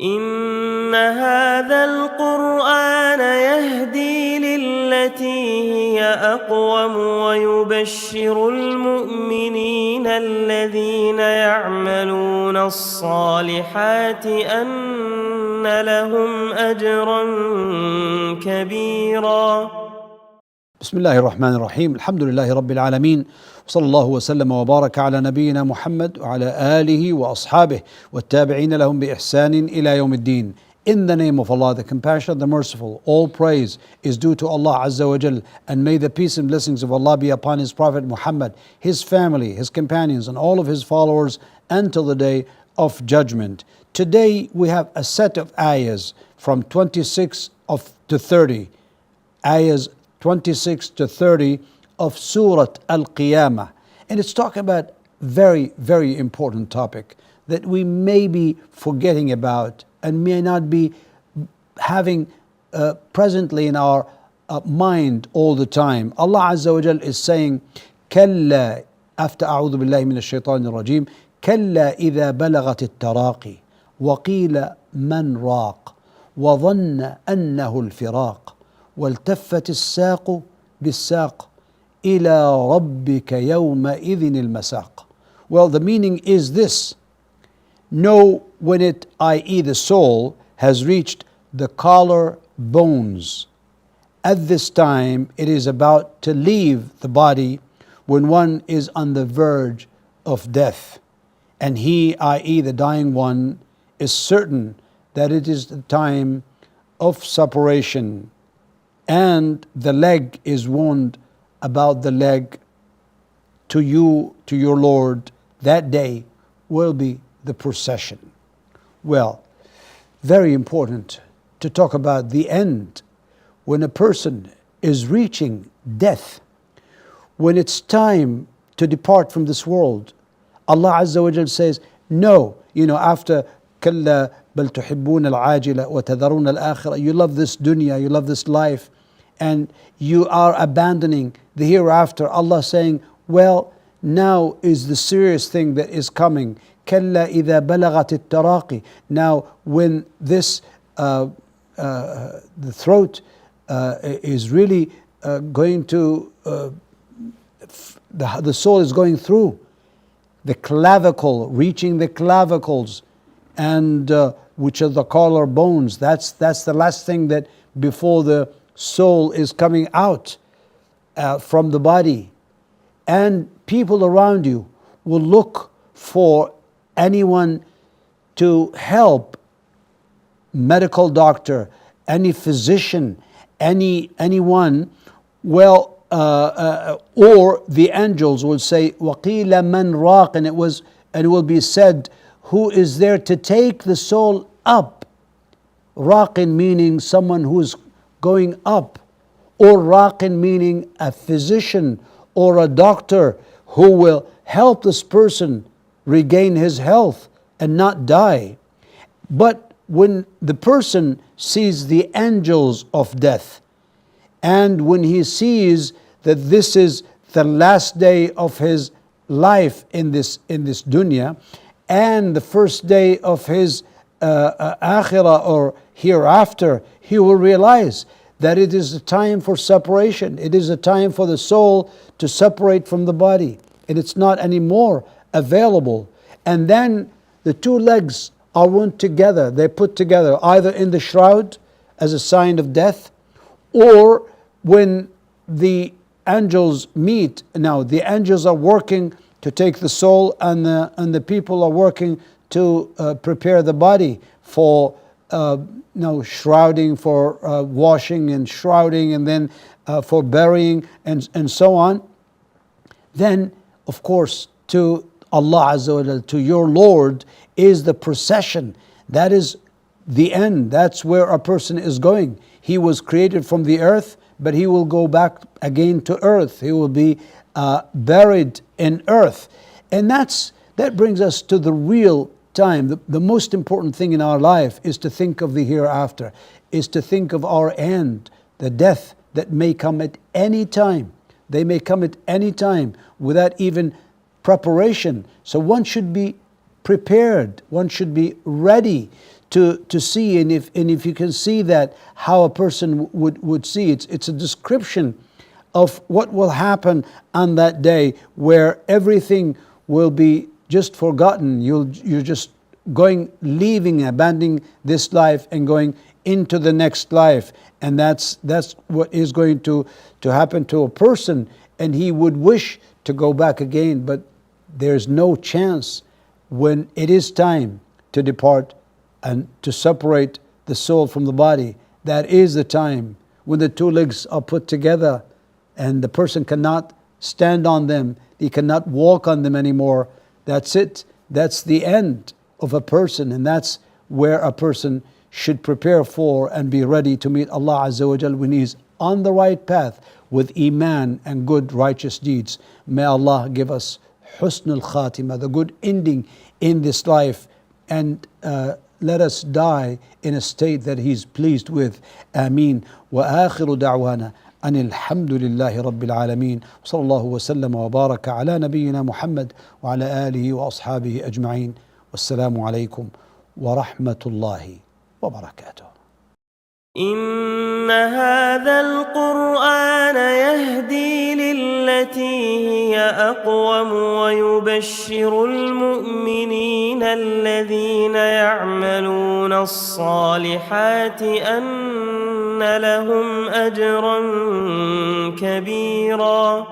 إن هذا القرآن يهدي للتي هي أقوم ويبشر المؤمنين الذين يعملون الصالحات أن لهم أجرا كبيرا. بسم الله الرحمن الرحيم. الحمد لله رب العالمين، وصلى الله وسلم وبارك على نبينا محمد وعلى آله وأصحابه والتابعين لهم بإحسان إلى يوم الدين. In the name of Allah, the Compassionate, the Merciful, all praise is due to Allah Azza wa Jal, and may the peace and blessings of Allah be upon His Prophet Muhammad, his family, his companions, and all of his followers until the day of judgment. Today we have a set of ayahs from 26 to 30, ayahs 26 to 30 of Surah Al-Qiyamah. And it's talking about very, very important topic that we may be forgetting about and may not be having presently in our mind all the time. Allah Azza wa Jal is saying, كلا, after أعوذ بالله من الشيطان الرجيم, كلا إذا بلغت التراقي وقيل من راق وظن أنه الفراق والتفت الساق بالساق إلى ربك يومئذ المساق. Well, the meaning is this: know when it, i.e. the soul, has reached the collar bones. At this time it is about to leave the body, when one is on the verge of death, and he, i.e. the dying one, is certain that it is the time of separation, and the leg is warned about the leg to you, to your Lord. That day will be the procession. Well, very important to talk about the end. When a person is reaching death, when it's time to depart from this world, Allah Azza wa Jal says, no, after كلا بل تحبون العاجلة وتذرون الآخرة, you love this dunya, you love this life, and you are abandoning the hereafter. Allah saying, well, now is the serious thing that is coming. كلا إذا بلغت التراقي. Now when this the throat is really going to the soul is going through the clavicle, reaching the clavicles, and which are the collar bones. That's the last thing that before the soul is coming out from the body. And people around you will look for anyone to help, medical doctor, any physician, anyone. Well, or the angels will say, وَقِيلَ مَنْ رَاقٍ, and it will be said, who is there to take the soul up? Raqin meaning someone who's going up, or raqin meaning a physician or a doctor who will help this person regain his health and not die. But when the person sees the angels of death, and when he sees that this is the last day of his life in this dunya, and the first day of his akhirah or hereafter, he will realize that it is a time for separation. It is a time for the soul to separate from the body, and it's not anymore available. And then the two legs are wound together. They're put together either in the shroud as a sign of death, or when the angels meet. Now the angels are working to take the soul, and the people are working to prepare the body for shrouding, for washing and shrouding, and then for burying and so on. Then, of course, to Allah Azza wa Jal, to your Lord, is the procession. That is the end. That's where a person is going. He was created from the earth, but he will go back again to earth. He will be buried in earth. And that brings us to the real time. The most important thing in our life is to think of the hereafter, is to think of our end, the death that may come at any time. They may come at any time without even preparation. So one should be prepared, one should be ready to see, and if you can see that, how a person would see it, it's a description of what will happen on that day, where everything will be just forgotten. You're just leaving, abandoning this life and going into the next life, and that's what is going to happen to a person, and he would wish to go back again, but there's no chance. When it is time to depart and to separate the soul from the body, that is the time when the two legs are put together and the person cannot stand on them, he cannot walk on them anymore. That's it. That's the end of a person, and that's where a person should prepare for and be ready to meet Allah Azza wa Jal when he's on the right path with Iman and good righteous deeds. May Allah give us Husnul Khatimah, the good ending in this life, and let us die in a state that He's pleased with. Ameen. Wa akhiru da'wana أن الحمد لله رب العالمين وصلى الله وسلم وبارك على نبينا محمد وعلى آله وأصحابه أجمعين والسلام عليكم ورحمة الله وبركاته. إن هذا القرآن يهدي للتي هي أقوم ويبشر المؤمنين الذين يعملون الصالحات أن لهم أجرا كبيرا